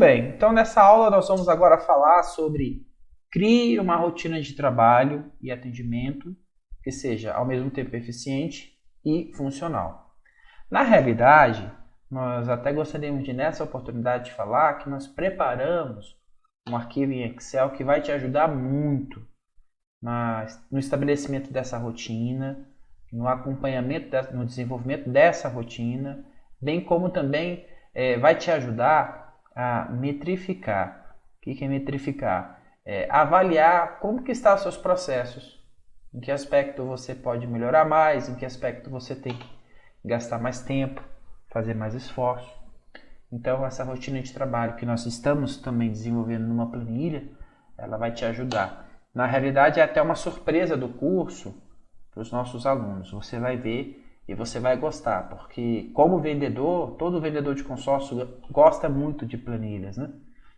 bem, então nessa aula nós vamos agora falar sobre crie uma rotina de trabalho e atendimento que seja ao mesmo tempo eficiente e funcional. Na realidade, nós até gostaríamos de nessa oportunidade de falar que nós preparamos um arquivo em Excel que vai te ajudar muito no estabelecimento dessa rotina, no acompanhamento, no desenvolvimento dessa rotina, bem como também vai te ajudar a metrificar. O que é metrificar? Avaliar como que estão os seus processos, em que aspecto você pode melhorar mais, em que aspecto você tem que gastar mais tempo, fazer mais esforço. Então, essa rotina de trabalho que nós estamos também desenvolvendo numa planilha, ela vai te ajudar. Na realidade, é até uma surpresa do curso para os nossos alunos. Você vai ver e você vai gostar, porque como vendedor, todo vendedor de consórcio gosta muito de planilhas, né?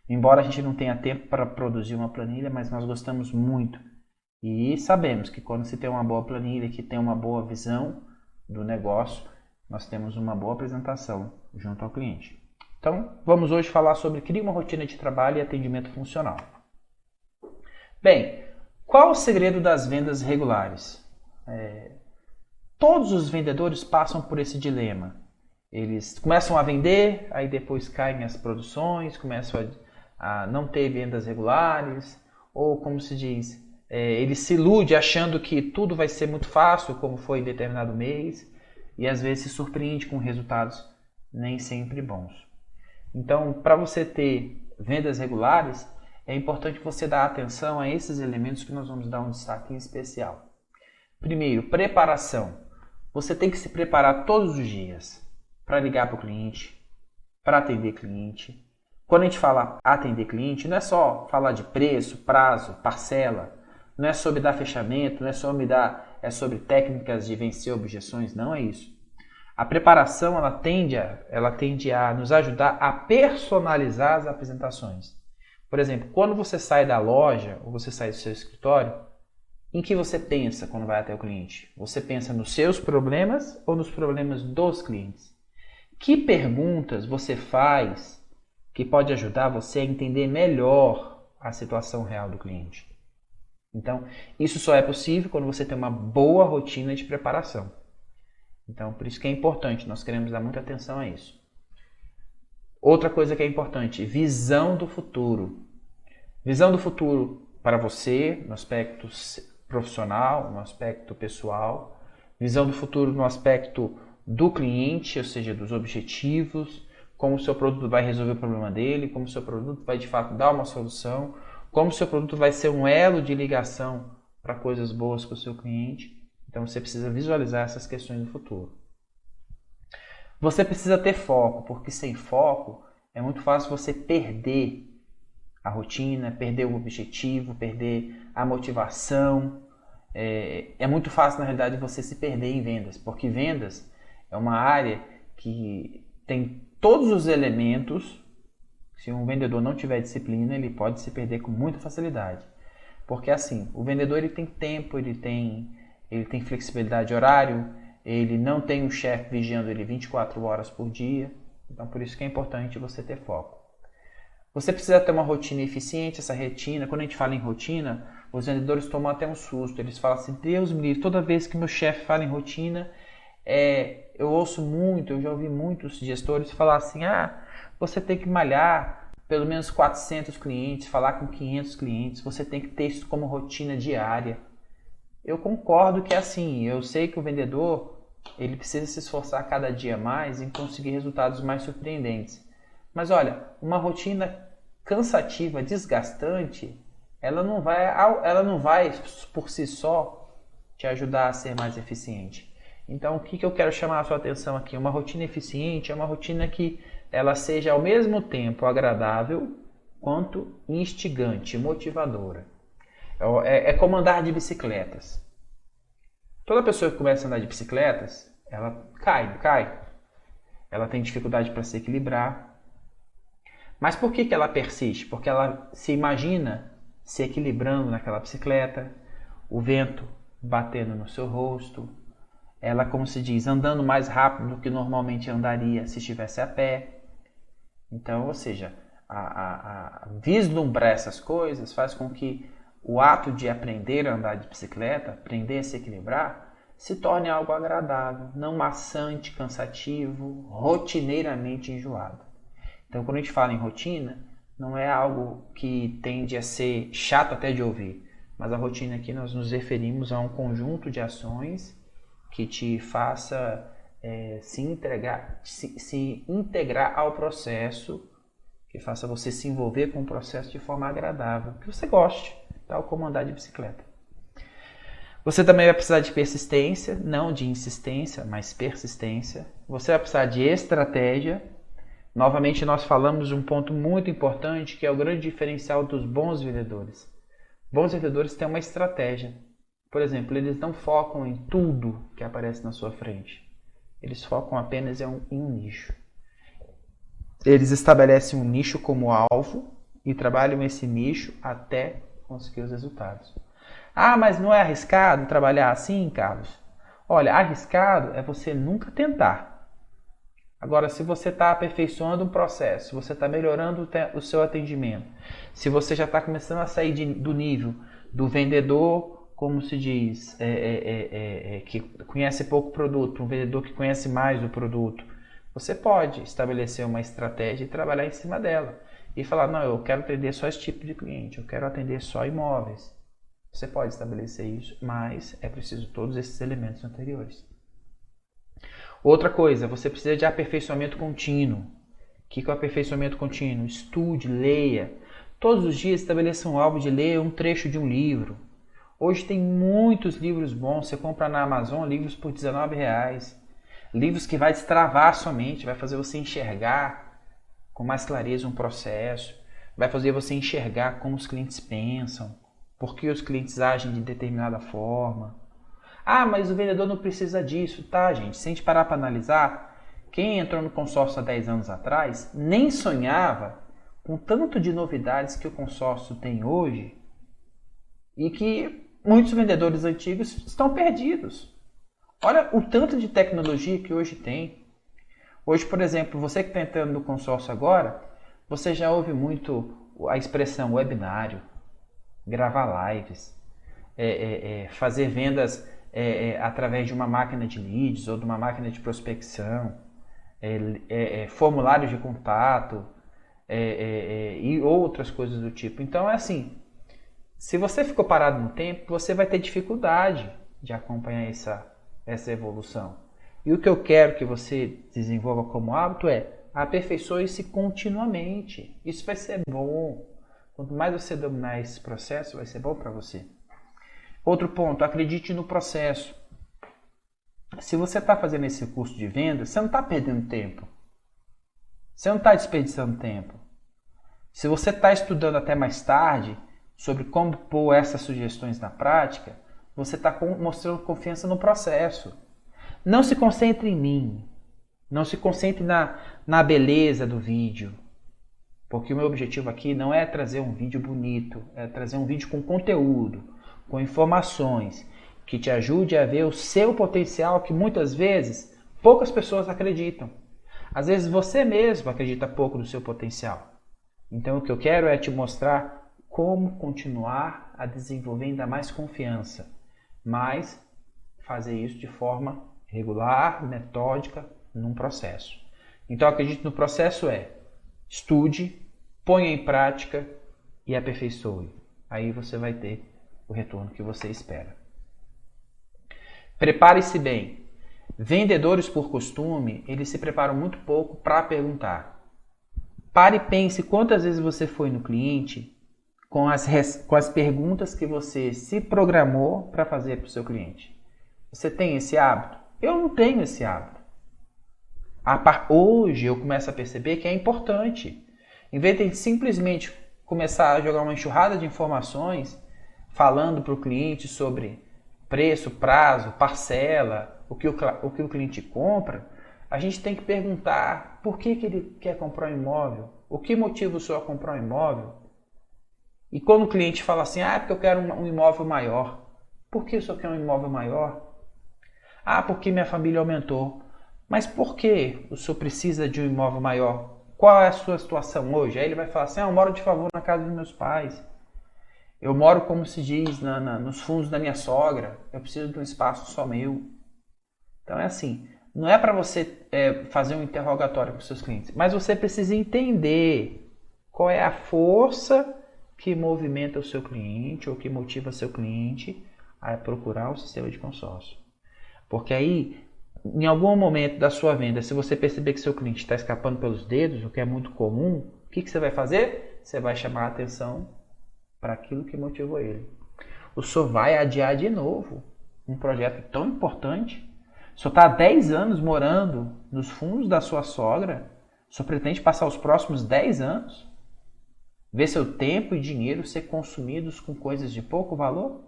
Embora a gente não tenha tempo para produzir uma planilha, mas nós gostamos muito. E sabemos que quando se tem uma boa planilha, que tem uma boa visão do negócio, nós temos uma boa apresentação junto ao cliente. Então, vamos hoje falar sobre criar uma rotina de trabalho e atendimento funcional. Bem, qual o segredo das vendas regulares? Todos os vendedores passam por esse dilema. Eles começam a vender, aí depois caem as produções, começam a não ter vendas regulares, ou como se diz, ele se ilude achando que tudo vai ser muito fácil, como foi em determinado mês, e às vezes se surpreende com resultados nem sempre bons. Então, para você ter vendas regulares, é importante você dar atenção a esses elementos que nós vamos dar um destaque em especial. Primeiro, preparação. Você tem que se preparar todos os dias para ligar para o cliente, para atender cliente. Quando a gente fala atender cliente, não é só falar de preço, prazo, parcela, não é sobre dar fechamento, não é sobre técnicas de vencer objeções, não é isso. A preparação ela tende a nos ajudar a personalizar as apresentações. Por exemplo, quando você sai da loja ou você sai do seu escritório, em que você pensa quando vai até o cliente? Você pensa nos seus problemas ou nos problemas dos clientes? Que perguntas você faz que pode ajudar você a entender melhor a situação real do cliente? Então, isso só é possível quando você tem uma boa rotina de preparação. Então, por isso que é importante, nós queremos dar muita atenção a isso. Outra coisa que é importante, visão do futuro. Visão do futuro para você, no aspecto profissional, no aspecto pessoal. Visão do futuro no aspecto do cliente, ou seja, dos objetivos, como o seu produto vai resolver o problema dele, como o seu produto vai de fato dar uma solução, como o seu produto vai ser um elo de ligação para coisas boas para o seu cliente. Então você precisa visualizar essas questões do futuro. Você precisa ter foco, porque sem foco é muito fácil você perder a rotina, perder o objetivo, perder a motivação. É muito fácil, na realidade, você se perder em vendas, porque vendas é uma área que tem todos os elementos. Se um vendedor não tiver disciplina, ele pode se perder com muita facilidade. Porque assim, o vendedor ele tem tempo, ele tem flexibilidade de horário, ele não tem um chefe vigiando ele 24 horas por dia. Então, por isso que é importante você ter foco. Você precisa ter uma rotina eficiente, essa rotina. Quando a gente fala em rotina, os vendedores tomam até um susto. Eles falam assim, Deus me livre, toda vez que meu chefe fala em rotina, eu ouço muito, eu já ouvi muitos gestores falar assim, você tem que malhar pelo menos 400 clientes, falar com 500 clientes, você tem que ter isso como rotina diária. Eu concordo que é assim, eu sei que o vendedor ele precisa se esforçar cada dia mais em conseguir resultados mais surpreendentes. Mas olha, uma rotina cansativa, desgastante, ela não vai por si só te ajudar a ser mais eficiente. Então, o que eu quero chamar a sua atenção aqui? Uma rotina eficiente é uma rotina que ela seja ao mesmo tempo agradável quanto instigante, motivadora. É como andar de bicicletas. Toda pessoa que começa a andar de bicicletas, ela cai. Ela tem dificuldade para se equilibrar. Mas por que ela persiste? Porque ela se imagina se equilibrando naquela bicicleta, o vento batendo no seu rosto, ela, como se diz, andando mais rápido do que normalmente andaria se estivesse a pé. Então, ou seja, a vislumbrar essas coisas faz com que o ato de aprender a andar de bicicleta, aprender a se equilibrar, se torne algo agradável, não maçante, cansativo, rotineiramente enjoado. Então, quando a gente fala em rotina, não é algo que tende a ser chato até de ouvir, mas a rotina aqui nós nos referimos a um conjunto de ações que te faça se integrar ao processo, que faça você se envolver com o processo de forma agradável, que você goste, tal como andar de bicicleta. Você também vai precisar de persistência, não de insistência, mas persistência. Você vai precisar de estratégia. Novamente, nós falamos de um ponto muito importante, que é o grande diferencial dos bons vendedores. Bons vendedores têm uma estratégia. Por exemplo, eles não focam em tudo que aparece na sua frente. Eles focam apenas em um nicho. Eles estabelecem um nicho como alvo e trabalham esse nicho até conseguir os resultados. Ah, mas não é arriscado trabalhar assim, Carlos? Olha, arriscado é você nunca tentar. Agora, se você está aperfeiçoando um processo, se você está melhorando o seu atendimento, se você já está começando a sair do nível do vendedor, como se diz, que conhece pouco produto, para um vendedor que conhece mais o produto, você pode estabelecer uma estratégia e trabalhar em cima dela. E falar, não, eu quero atender só esse tipo de cliente, eu quero atender só imóveis. Você pode estabelecer isso, mas é preciso todos esses elementos anteriores. Outra coisa, você precisa de aperfeiçoamento contínuo. O que é o aperfeiçoamento contínuo? Estude, leia. Todos os dias estabeleça um alvo de ler um trecho de um livro. Hoje tem muitos livros bons, você compra na Amazon livros por R$19. Livros que vai destravar a sua mente, vai fazer você enxergar com mais clareza um processo, vai fazer você enxergar como os clientes pensam, por que os clientes agem de determinada forma. Ah, mas o vendedor não precisa disso. Tá, gente, se a gente parar para analisar, quem entrou no consórcio há 10 anos atrás nem sonhava com tanto de novidades que o consórcio tem hoje e que muitos vendedores antigos estão perdidos. Olha o tanto de tecnologia que hoje tem. Hoje, por exemplo, você que está entrando no consórcio agora, você já ouve muito a expressão webinário, gravar lives, fazer vendas através de uma máquina de leads ou de uma máquina de prospecção, formulários de contato e outras coisas do tipo. Então é assim, se você ficou parado no tempo, você vai ter dificuldade de acompanhar essa evolução. E o que eu quero que você desenvolva como hábito é aperfeiçoe-se continuamente. Isso vai ser bom. Quanto mais você dominar esse processo, vai ser bom para você. Outro ponto, acredite no processo. Se você está fazendo esse curso de venda, você não está perdendo tempo. Você não está desperdiçando tempo. Se você está estudando até mais tarde sobre como pôr essas sugestões na prática, você está mostrando confiança no processo. Não se concentre em mim. Não se concentre na beleza do vídeo. Porque o meu objetivo aqui não é trazer um vídeo bonito, é trazer um vídeo com conteúdo, com informações, que te ajude a ver o seu potencial, que muitas vezes poucas pessoas acreditam. Às vezes você mesmo acredita pouco do seu potencial. Então o que eu quero é te mostrar como continuar a desenvolver ainda mais confiança, mas fazer isso de forma regular, metódica, num processo. Então acredite no processo estude, ponha em prática e aperfeiçoe. Aí você vai ter o retorno que você espera. Prepare-se bem. Vendedores, por costume, eles se preparam muito pouco para perguntar. Pare e pense quantas vezes você foi no cliente com as perguntas que você se programou para fazer para o seu cliente. Você tem esse hábito? Eu não tenho esse hábito. Hoje eu começo a perceber que é importante. Em vez de simplesmente começar a jogar uma enxurrada de informações, falando para o cliente sobre preço, prazo, parcela, o que o cliente compra, a gente tem que perguntar por que ele quer comprar um imóvel, o que motiva o senhor a comprar um imóvel. E quando o cliente fala assim, é porque eu quero um imóvel maior. Por que o senhor quer um imóvel maior? Porque minha família aumentou. Mas por que o senhor precisa de um imóvel maior? qual é a sua situação hoje? Aí ele vai falar assim, eu moro de favor na casa dos meus pais. Eu moro, como se diz, nos fundos da minha sogra. Eu preciso de um espaço só meu. Então é assim, não é para você fazer um interrogatório com seus clientes, mas você precisa entender qual é a força que movimenta o seu cliente ou que motiva seu cliente a procurar o sistema de consórcio. Porque aí, em algum momento da sua venda, se você perceber que seu cliente está escapando pelos dedos, o que é muito comum, o que você vai fazer? Você vai chamar a atenção para aquilo que motivou ele. O senhor vai adiar de novo um projeto tão importante. O senhor está há 10 anos morando nos fundos da sua sogra. O senhor pretende passar os próximos 10 anos? Ver seu tempo e dinheiro ser consumidos com coisas de pouco valor?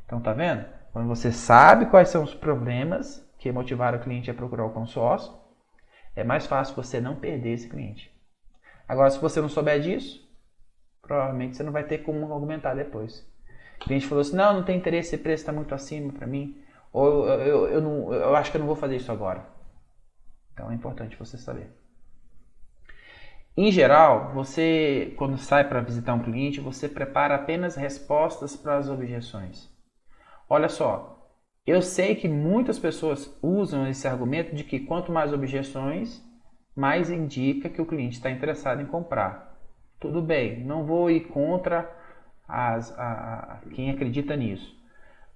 Então, tá vendo? Quando você sabe quais são os problemas que motivaram o cliente a procurar o consórcio, é mais fácil você não perder esse cliente. Agora, se você não souber disso, provavelmente você não vai ter como argumentar depois. O cliente falou assim, não tem interesse, esse preço está muito acima para mim, ou eu acho que eu não vou fazer isso agora. Então é importante você saber. Em geral, você, quando sai para visitar um cliente, você prepara apenas respostas para as objeções. Olha só, eu sei que muitas pessoas usam esse argumento de que quanto mais objeções, mais indica que o cliente está interessado em comprar. Tudo bem, não vou ir contra quem acredita nisso.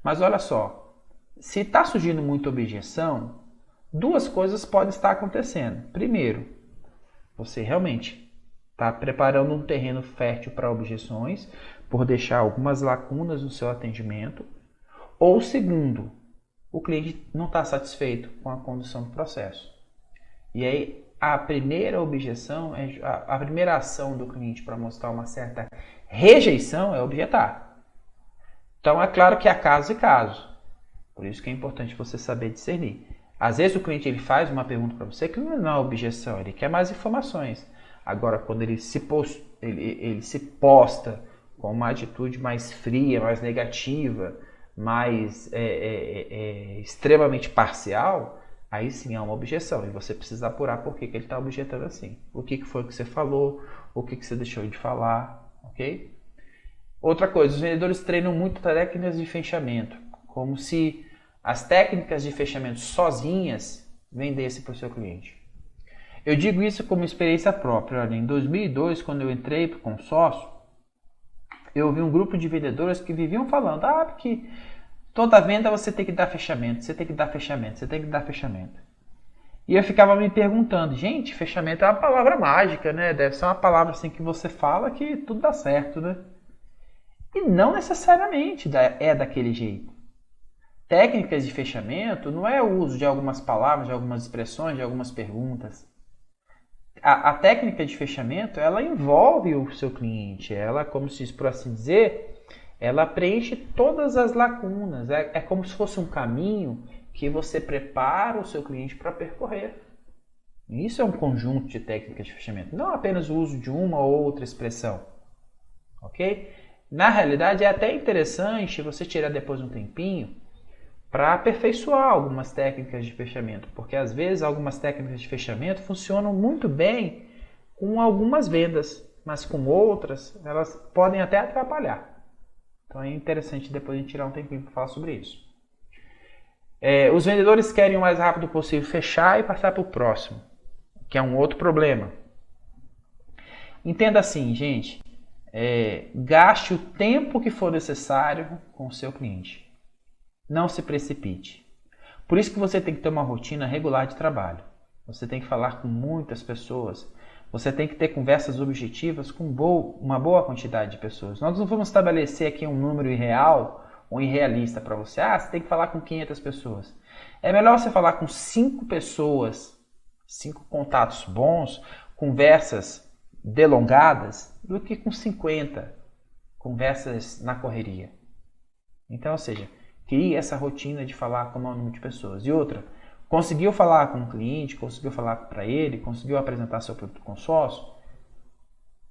Mas olha só, se está surgindo muita objeção, duas coisas podem estar acontecendo. Primeiro, você realmente está preparando um terreno fértil para objeções por deixar algumas lacunas no seu atendimento. Ou segundo, o cliente não está satisfeito com a condução do processo. E aí a primeira objeção, a primeira ação do cliente para mostrar uma certa rejeição é objetar. Então é claro que há casos e casos. Por isso que é importante você saber discernir. Às vezes o cliente ele faz uma pergunta para você que não é objeção, ele quer mais informações. Agora, quando ele se posta com uma atitude mais fria, mais negativa, mais extremamente parcial, aí sim é uma objeção. E você precisa apurar por que ele está objetando assim. O que foi que você falou, o que você deixou de falar, ok? Outra coisa, os vendedores treinam muito técnicas de fechamento, como se as técnicas de fechamento sozinhas vendessem para o seu cliente. Eu digo isso como experiência própria. Olha, em 2002, quando eu entrei para o consórcio, eu ouvi um grupo de vendedores que viviam falando, porque toda venda você tem que dar fechamento, você tem que dar fechamento, você tem que dar fechamento. E eu ficava me perguntando, gente, fechamento é uma palavra mágica, né? Deve ser uma palavra assim que você fala que tudo dá certo, né? E não necessariamente é daquele jeito. Técnicas de fechamento não é o uso de algumas palavras, de algumas expressões, de algumas perguntas. A técnica de fechamento, ela envolve o seu cliente. Ela, como se por assim dizer, ela preenche todas as lacunas. É como se fosse um caminho que você prepara o seu cliente para percorrer. Isso é um conjunto de técnicas de fechamento. Não apenas o uso de uma ou outra expressão. Ok? Na realidade, é até interessante você tirar depois um tempinho para aperfeiçoar algumas técnicas de fechamento, porque às vezes algumas técnicas de fechamento funcionam muito bem com algumas vendas, mas com outras elas podem até atrapalhar. Então é interessante depois a gente tirar um tempinho para falar sobre isso. Os vendedores querem o mais rápido possível fechar e passar para o próximo, que é um outro problema. Entenda assim, gente, gaste o tempo que for necessário com o seu cliente. Não se precipite. Por isso que você tem que ter uma rotina regular de trabalho. Você tem que falar com muitas pessoas. Você tem que ter conversas objetivas com uma boa quantidade de pessoas. Nós não vamos estabelecer aqui um número irreal ou irrealista para você. Você tem que falar com 500 pessoas. É melhor você falar com 5 pessoas, 5 contatos bons, conversas delongadas, do que com 50 conversas na correria. Então, ou seja, crie essa rotina de falar com o maior número de pessoas. E outra, conseguiu falar com o cliente, conseguiu falar para ele, conseguiu apresentar seu produto consórcio,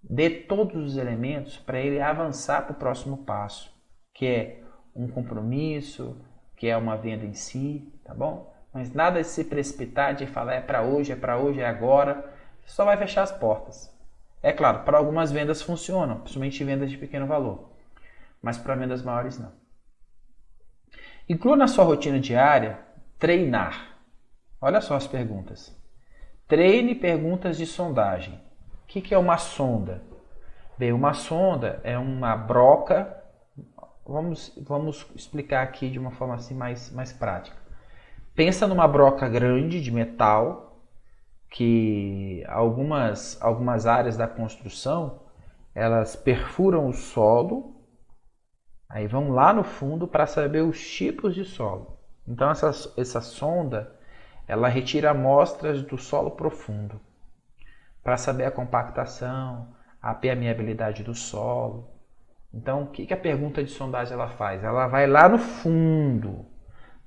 dê todos os elementos para ele avançar para o próximo passo, que é um compromisso, que é uma venda em si, tá bom? Mas nada de se precipitar, de falar é para hoje, é agora. só vai fechar as portas. É claro, para algumas vendas funcionam, principalmente vendas de pequeno valor, mas para vendas maiores não. Inclua na sua rotina diária treinar. Olha só as perguntas. Treine perguntas de sondagem. O que é uma sonda? Bem, uma sonda é uma broca. Vamos explicar aqui de uma forma assim mais prática. Pensa numa broca grande de metal que algumas áreas da construção elas perfuram o solo, aí vão lá no fundo para saber os tipos de solo. Então essa sonda ela retira amostras do solo profundo para saber a compactação, a permeabilidade do solo. Então, o que a pergunta de sondagem ela faz? Ela vai lá no fundo,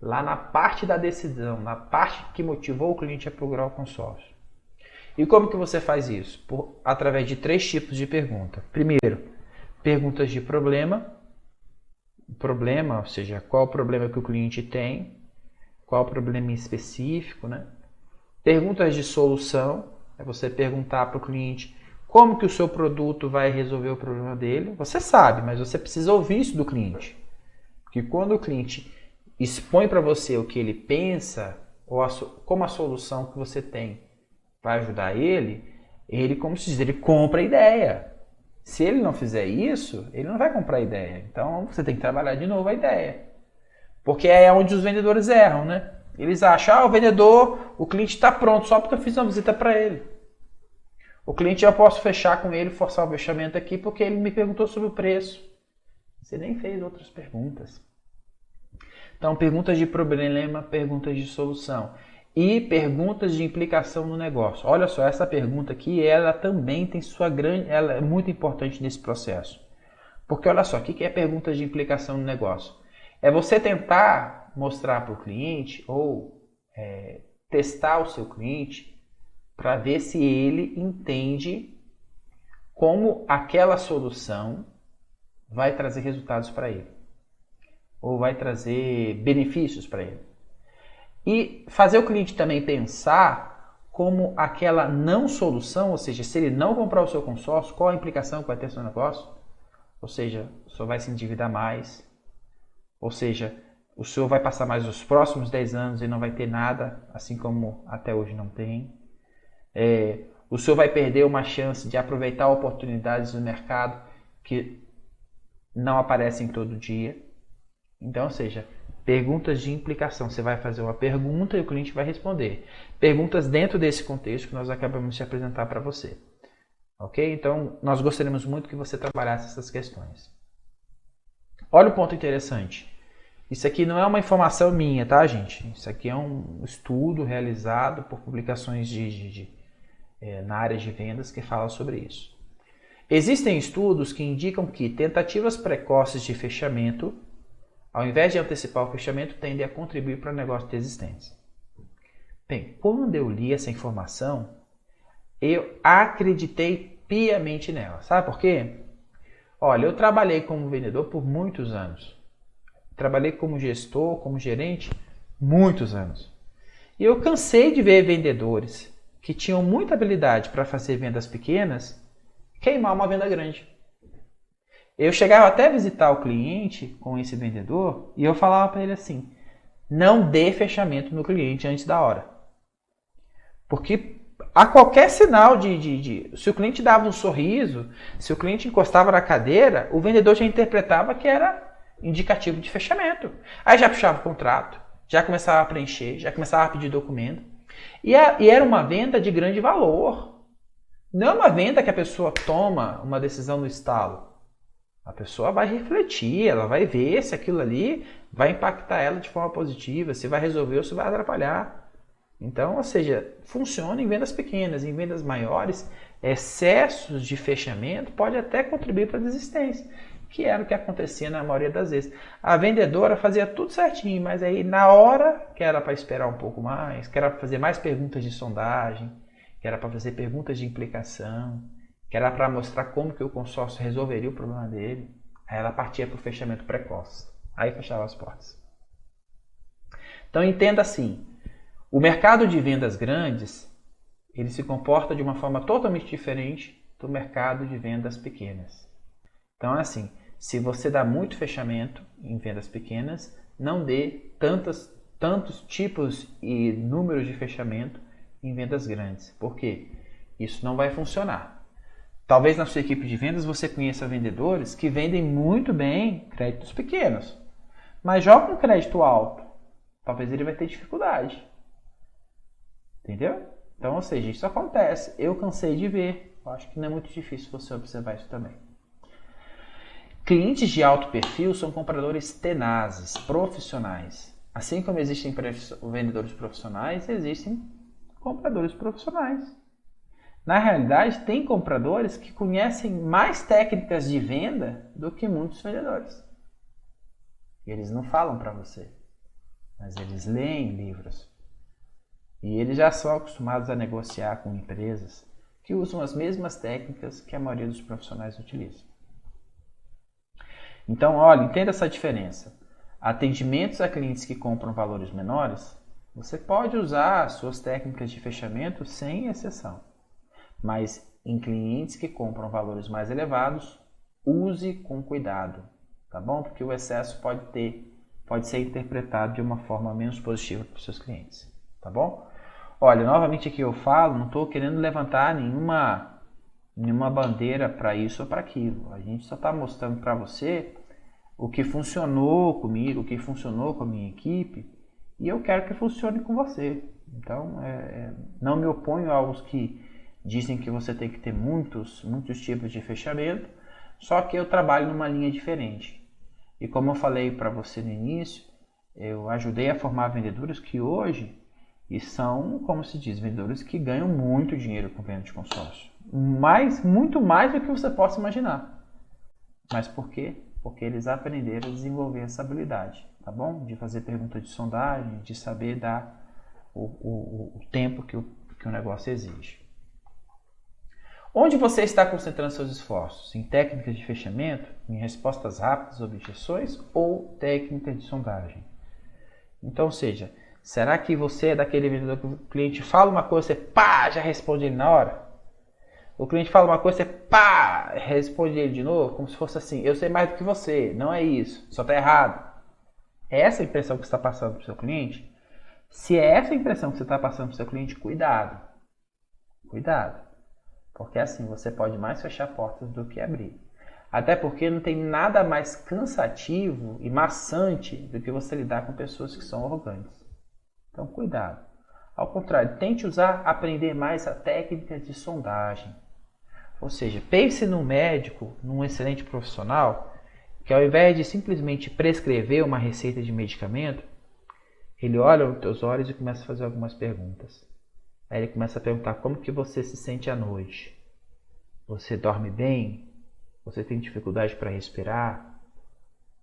lá na parte da decisão, na parte que motivou o cliente a procurar o consórcio. E como que você faz isso? Através de 3 tipos de pergunta. Primeiro, perguntas de problema, ou seja, qual o problema que o cliente tem, qual o problema específico, né? Perguntas de solução, é você perguntar para o cliente como que o seu produto vai resolver o problema dele. Você sabe, mas você precisa ouvir isso do cliente. Porque quando o cliente expõe para você o que ele pensa, ou como a solução que você tem vai ajudar ele, como se diz, ele compra a ideia. Se ele não fizer isso, ele não vai comprar a ideia. Então você tem que trabalhar de novo a ideia. Porque é onde os vendedores erram, né? Eles acham, o cliente está pronto só porque eu fiz uma visita para ele. O cliente eu posso fechar com ele, forçar o fechamento aqui, porque ele me perguntou sobre o preço. Você nem fez outras perguntas. Então, perguntas de problema, perguntas de solução. E perguntas de implicação no negócio. Olha só, essa pergunta aqui, ela também tem ela é muito importante nesse processo. Porque olha só, o que é pergunta de implicação no negócio? É você tentar mostrar para o cliente ou testar o seu cliente para ver se ele entende como aquela solução vai trazer resultados para ele ou vai trazer benefícios para ele. E fazer o cliente também pensar como aquela não solução, ou seja, se ele não comprar o seu consórcio, qual a implicação que vai ter no seu negócio? Ou seja, o senhor vai se endividar mais, ou seja, o senhor vai passar mais os próximos 10 anos e não vai ter nada, assim como até hoje não tem. O senhor vai perder uma chance de aproveitar oportunidades no mercado que não aparecem todo dia. Então, ou seja, perguntas de implicação. Você vai fazer uma pergunta e o cliente vai responder. Perguntas dentro desse contexto que nós acabamos de apresentar para você. Ok? Então, nós gostaríamos muito que você trabalhasse essas questões. Olha o ponto interessante. Isso aqui não é uma informação minha, tá, gente? Isso aqui é um estudo realizado por publicações na área de vendas que fala sobre isso. Existem estudos que indicam que tentativas precoces de fechamento, ao invés de antecipar o fechamento, tendem a contribuir para o negócio de existência. Bem, quando eu li essa informação, eu acreditei piamente nela. Sabe por quê? Olha, eu trabalhei como vendedor por muitos anos. Trabalhei como gestor, como gerente, muitos anos. E eu cansei de ver vendedores que tinham muita habilidade para fazer vendas pequenas queimar uma venda grande. Eu chegava até a visitar o cliente com esse vendedor e eu falava para ele assim, não dê fechamento no cliente antes da hora. Porque a qualquer sinal se o cliente dava um sorriso, se o cliente encostava na cadeira, o vendedor já interpretava que era indicativo de fechamento. Aí já puxava o contrato, já começava a preencher, já começava a pedir documento. E era uma venda de grande valor. Não é uma venda que a pessoa toma uma decisão no estalo. A pessoa vai refletir, ela vai ver se aquilo ali vai impactar ela de forma positiva, se vai resolver ou se vai atrapalhar. Então, ou seja, funciona em vendas pequenas. Em vendas maiores, excessos de fechamento pode até contribuir para a desistência, que era o que acontecia na maioria das vezes. A vendedora fazia tudo certinho, mas aí na hora que era para esperar um pouco mais, que era para fazer mais perguntas de sondagem, que era para fazer perguntas de implicação, que era para mostrar como que o consórcio resolveria o problema dele, aí ela partia para o fechamento precoce. Aí fechava as portas. Então entenda assim, o mercado de vendas grandes, ele se comporta de uma forma totalmente diferente do mercado de vendas pequenas. Então, assim, se você dá muito fechamento em vendas pequenas, não dê tantos tipos e números de fechamento em vendas grandes. Por quê? Isso não vai funcionar. Talvez na sua equipe de vendas você conheça vendedores que vendem muito bem créditos pequenos, mas joga um crédito alto. Talvez ele vai ter dificuldade. Entendeu? Então, ou seja, isso acontece. Eu cansei de ver. Eu acho que não é muito difícil você observar isso também. Clientes de alto perfil são compradores tenazes, profissionais. Assim como existem vendedores profissionais, existem compradores profissionais. Na realidade, tem compradores que conhecem mais técnicas de venda do que muitos vendedores. E eles não falam para você, mas eles leem livros. E eles já são acostumados a negociar com empresas que usam as mesmas técnicas que a maioria dos profissionais utilizam. Então, olha, entenda essa diferença. Atendimentos a clientes que compram valores menores, você pode usar as suas técnicas de fechamento sem exceção. Mas em clientes que compram valores mais elevados, use com cuidado, tá bom? Porque o excesso pode ser interpretado de uma forma menos positiva para os seus clientes, tá bom? Olha, novamente aqui eu falo, não estou querendo levantar nenhuma bandeira para isso ou para aquilo. A gente só está mostrando para você o que funcionou comigo, o que funcionou com a minha equipe, e eu quero que funcione com você. Então, não me oponho aos que dizem que você tem que ter muitos tipos de fechamento, só que eu trabalho numa linha diferente. E como eu falei para você no início, eu ajudei a formar vendedores que hoje são, como se diz, vendedores que ganham muito dinheiro com venda de consórcio. Muito mais do que você possa imaginar. Mas por quê? Porque eles aprenderam a desenvolver essa habilidade, tá bom? De fazer pergunta de sondagem, de saber dar o tempo que o negócio exige. Onde você está concentrando seus esforços? Em técnicas de fechamento, em respostas rápidas a objeções ou técnicas de sondagem? Então, ou seja, será que você é daquele vendedor que o cliente fala uma coisa, você já responde ele na hora? O cliente fala uma coisa, você responde ele de novo, como se fosse assim, eu sei mais do que você, não é isso, só está errado. É essa a impressão que você está passando para o seu cliente? Se é essa a impressão que você está passando para o seu cliente, cuidado. Cuidado. Porque assim você pode mais fechar portas do que abrir. Até porque não tem nada mais cansativo e maçante do que você lidar com pessoas que são arrogantes. Então, cuidado. Ao contrário, tente aprender mais a técnica de sondagem. Ou seja, pense num médico, num excelente profissional, que ao invés de simplesmente prescrever uma receita de medicamento, ele olha nos teus olhos e começa a fazer algumas perguntas. Aí ele começa a perguntar como que você se sente à noite. Você dorme bem? Você tem dificuldade para respirar?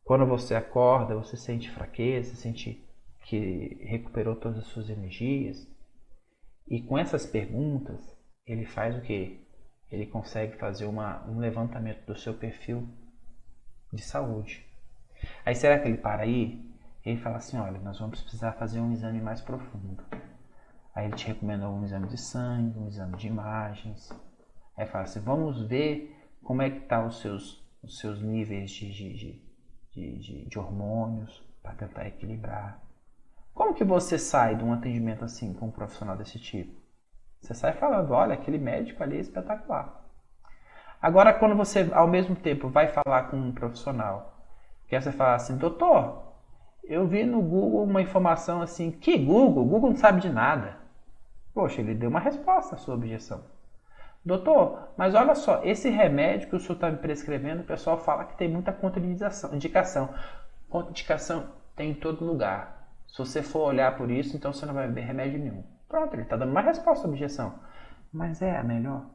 Quando você acorda, você sente fraqueza, sente que recuperou todas as suas energias? E com essas perguntas, ele faz o quê? Ele consegue fazer um levantamento do seu perfil de saúde. Aí será que ele para aí? Ele fala assim, olha, nós vamos precisar fazer um exame mais profundo. Aí ele te recomenda um exame de sangue, um exame de imagens. Aí fala assim, vamos ver como é que estão os seus níveis de hormônios para tentar equilibrar. Como que você sai de um atendimento assim com um profissional desse tipo? Você sai falando, olha, aquele médico ali é espetacular. Agora, quando você, ao mesmo tempo, vai falar com um profissional, que você fala assim, doutor, eu vi no Google uma informação assim, que Google? Google não sabe de nada. Poxa, ele deu uma resposta à sua objeção. Doutor, mas olha só, esse remédio que o senhor está me prescrevendo, o pessoal fala que tem muita contraindicação. Contraindicação tem em todo lugar. Se você for olhar por isso, então você não vai beber remédio nenhum. Pronto, ele está dando uma resposta à objeção. Mas é a melhor?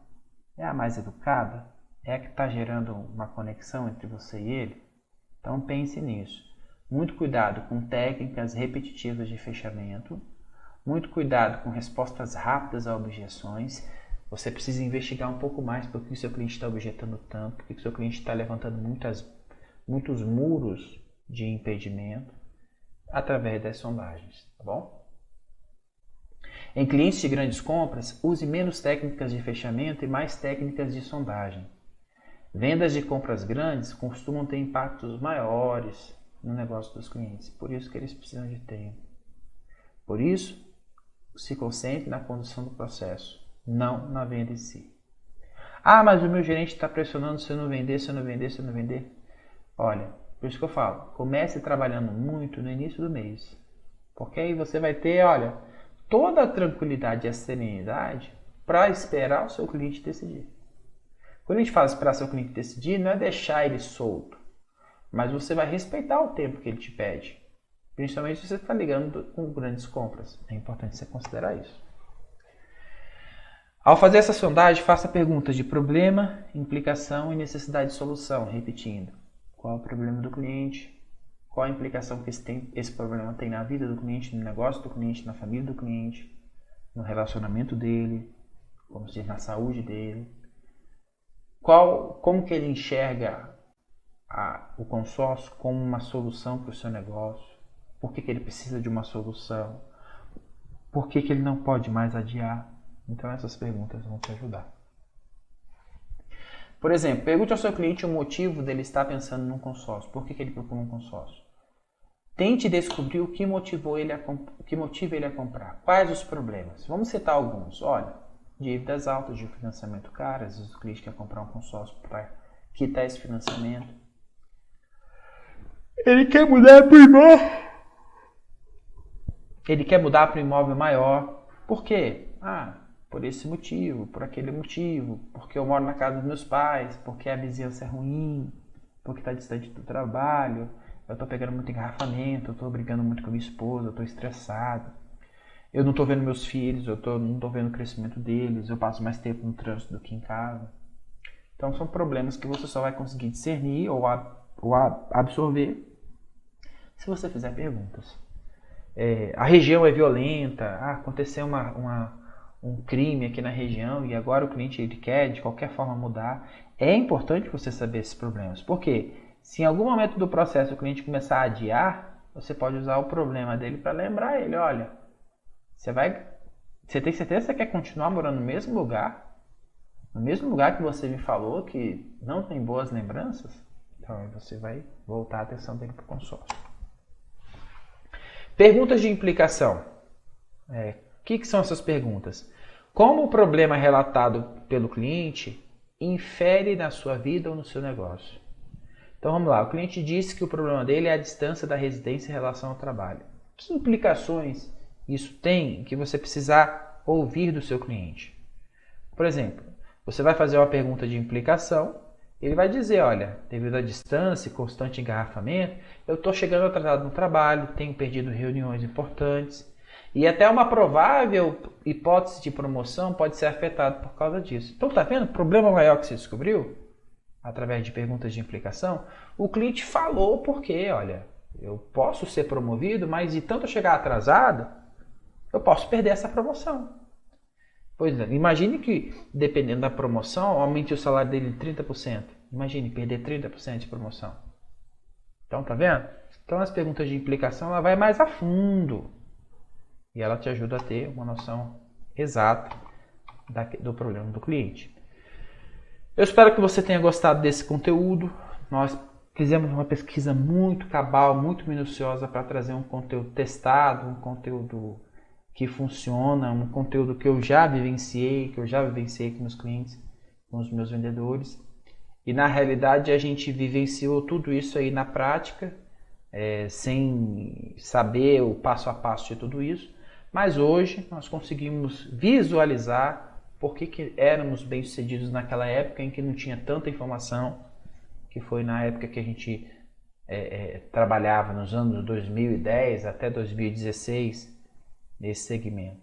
É a mais educada? É a que está gerando uma conexão entre você e ele? Então pense nisso. Muito cuidado com técnicas repetitivas de fechamento. Muito cuidado com respostas rápidas a objeções. Você precisa investigar um pouco mais por que o seu cliente está objetando tanto, por que o seu cliente está levantando muitos muros de impedimento através das sondagens, tá bom? Em clientes de grandes compras, use menos técnicas de fechamento e mais técnicas de sondagem. Vendas de compras grandes costumam ter impactos maiores no negócio dos clientes, por isso que eles precisam de tempo. Por isso, se concentre na condução do processo, não na venda em si. Ah, mas o meu gerente está pressionando se eu não vender, se eu não vender, se eu não vender. Olha, por isso que eu falo, comece trabalhando muito no início do mês, porque aí você vai ter, olha, toda a tranquilidade e a serenidade para esperar o seu cliente decidir. Quando a gente fala esperar seu cliente decidir, não é deixar ele solto, mas você vai respeitar o tempo que ele te pede. Principalmente se você está ligando com grandes compras. É importante você considerar isso. Ao fazer essa sondagem, faça perguntas de problema, implicação e necessidade de solução, repetindo. Qual é o problema do cliente? Qual a implicação que esse problema tem na vida do cliente, no negócio do cliente, na família do cliente, no relacionamento dele, como se diz, na saúde dele. Como que ele enxerga o consórcio como uma solução para o seu negócio? Por que ele precisa de uma solução? Por que ele não pode mais adiar? Então essas perguntas vão te ajudar. Por exemplo, pergunte ao seu cliente o motivo dele estar pensando num consórcio. Por que ele procura um consórcio? Tente descobrir o que motiva ele a comprar. Quais os problemas? Vamos citar alguns. Olha, dívidas altas de financiamento caro. Às vezes o cliente quer comprar um consórcio para quitar esse financiamento. Ele quer mudar para o imóvel. Ele quer mudar para um imóvel maior. Por quê? Por esse motivo, por aquele motivo, porque eu moro na casa dos meus pais, porque a vizinhança é ruim, porque está distante do trabalho, eu estou pegando muito engarrafamento, eu estou brigando muito com minha esposa, eu estou estressado, eu não estou vendo meus filhos, não estou vendo o crescimento deles, eu passo mais tempo no trânsito do que em casa. Então são problemas que você só vai conseguir discernir ou absorver se você fizer perguntas. A região é violenta, aconteceu um crime aqui na região e agora o cliente ele quer de qualquer forma mudar. É importante você saber esses problemas, porque se em algum momento do processo o cliente começar a adiar, você pode usar o problema dele para lembrar ele, olha, você tem certeza que você quer continuar morando no mesmo lugar? No mesmo lugar que você me falou que não tem boas lembranças? Então aí você vai voltar a atenção dele para o consórcio. Perguntas de implicação. O que são essas perguntas? Como o problema relatado pelo cliente infere na sua vida ou no seu negócio? Então vamos lá, o cliente disse que o problema dele é a distância da residência em relação ao trabalho. Que implicações isso tem que você precisar ouvir do seu cliente? Por exemplo, você vai fazer uma pergunta de implicação, ele vai dizer, olha, devido à distância e constante engarrafamento, eu estou chegando atrasado no trabalho, tenho perdido reuniões importantes, e até uma provável hipótese de promoção pode ser afetada por causa disso. Então, tá vendo? O problema maior que você descobriu, através de perguntas de implicação, o cliente falou porque, olha, eu posso ser promovido, mas de tanto eu chegar atrasado, eu posso perder essa promoção. Pois é, imagine que, dependendo da promoção, aumente o salário dele em 30%. Imagine perder 30% de promoção. Então, tá vendo? Então, as perguntas de implicação, ela vai mais a fundo. E ela te ajuda a ter uma noção exata do problema do cliente. Eu espero que você tenha gostado desse conteúdo. Nós fizemos uma pesquisa muito cabal, muito minuciosa para trazer um conteúdo testado, um conteúdo que funciona, um conteúdo que eu já vivenciei com meus clientes, com os meus vendedores. E na realidade a gente vivenciou tudo isso aí na prática, sem saber o passo a passo de tudo isso. Mas hoje nós conseguimos visualizar por que éramos bem-sucedidos naquela época em que não tinha tanta informação, que foi na época que a gente trabalhava nos anos 2010 até 2016 nesse segmento.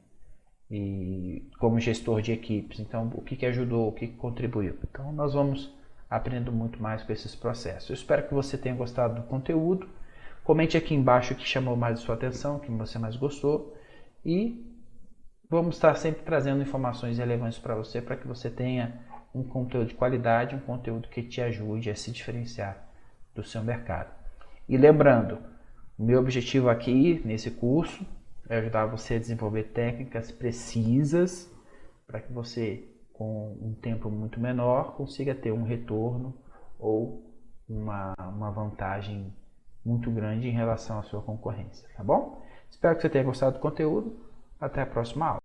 E como gestor de equipes, então o que ajudou, o que contribuiu. Então nós vamos aprendendo muito mais com esses processos. Eu espero que você tenha gostado do conteúdo. Comente aqui embaixo o que chamou mais a sua atenção, o que você mais gostou. E vamos estar sempre trazendo informações relevantes para que você tenha um conteúdo de qualidade, um conteúdo que te ajude a se diferenciar do seu mercado. E lembrando, o meu objetivo aqui nesse curso vai ajudar você a desenvolver técnicas precisas para que você, com um tempo muito menor, consiga ter um retorno ou uma vantagem muito grande em relação à sua concorrência, tá bom? Espero que você tenha gostado do conteúdo. Até a próxima aula.